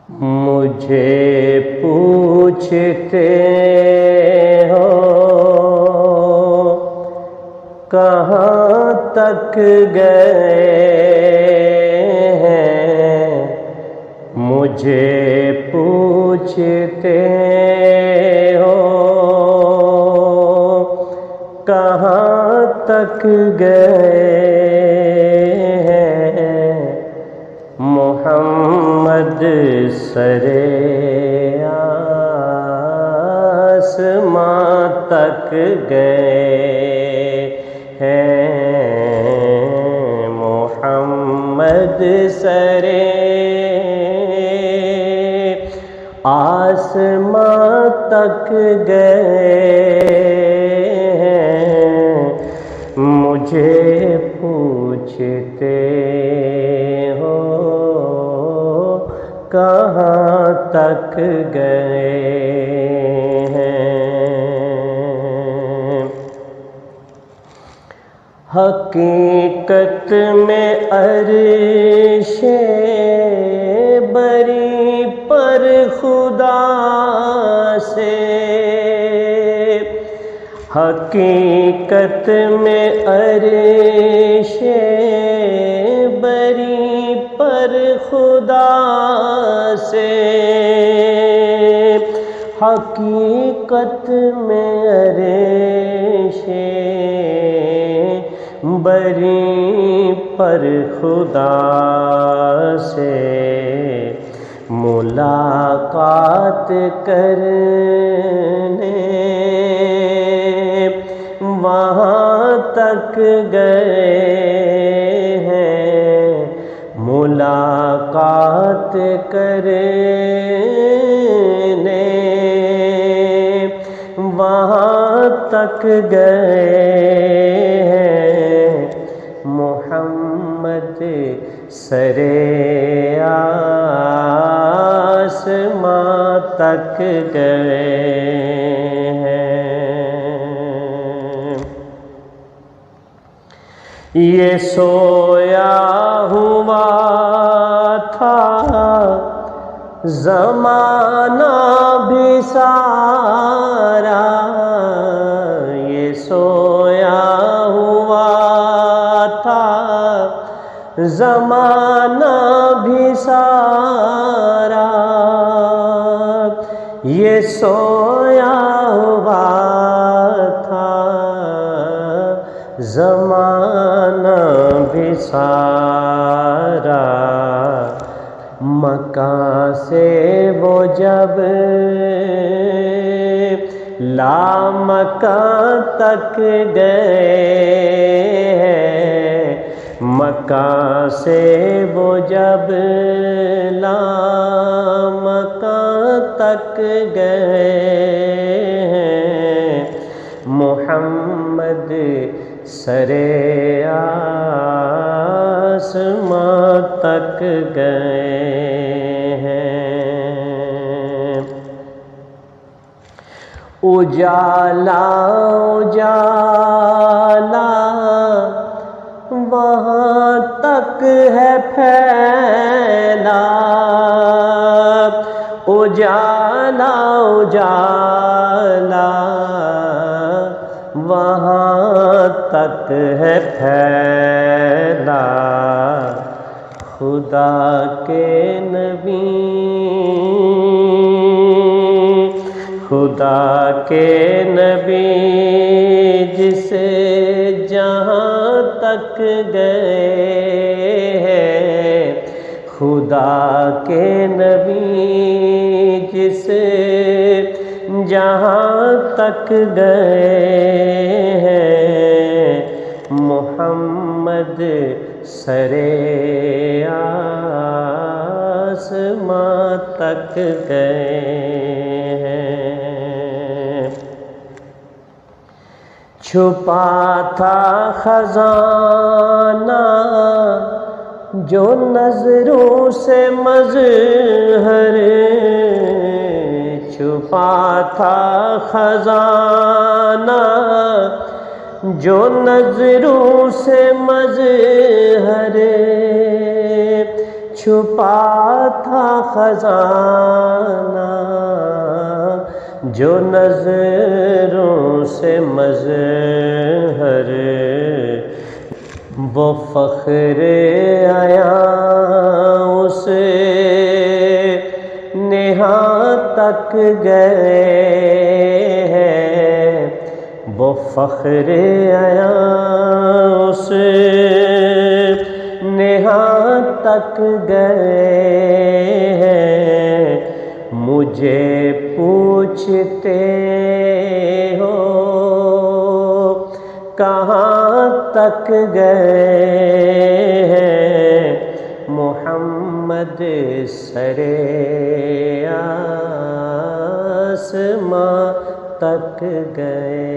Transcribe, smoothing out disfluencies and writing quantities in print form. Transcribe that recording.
مجھے پوچھتے ہو کہاں تک گئے ہیں، مجھے پوچھتے ہو کہاں تک گئے ہیں، محمد سرے آسماں تک گئے ہیں، محمد سرے آسماں تک گئے ہیں، مجھے پوچھتے ہو کہاں تک گئے ہیں۔ حقیقت میں عرش بری پر خدا سے، حقیقت میں عرش بری پر خدا سے، حقیقت میں عرش بری پر خدا سے ملاقات کرنے وہاں تک گئے ہیں، ملاقات کرنے وہاں تک گئے ہیں، محمد سرے آسماں تک گئے ہیں۔ یہ سویا ہوا تھا زمانہ بھی سارا، یہ سویا ہوا تھا زمانہ بھی سارا، یہ سویا ہوا تھا زمانہ بھی سارا، مکہ سے وہ جب لامکاں تک گئے ہیں، مکہ سے وہ جب لامکاں تک گئے ہیں، محمد سرے آسماں تک گئے ہیں۔ اجالا اجالا وہاں تک ہے پھیلا، اجالا اجالا وہاں تک ہے پھیلا، خدا کے نبی خدا کے نبی جسے جہاں تک گئے ہیں، خدا کے نبی جسے جہاں تک گئے ہیں، محمد سرے آسماں تک گئے ہیں۔ چھپا تھا خزانہ جو نظروں سے مظہر، چھپا تھا خزانہ جو نظروں سے مظہر، چھپا تھا خزانہ جو نظروں سے مظہر، وہ فخر آیا اس نہاں تک گئے ہیں، وہ فخر آیا اس نہاں تک گئے ہیں، مجھے پوچھتے ہو کہاں تک گئے ہیں، محمد سر آسماں تک گئے۔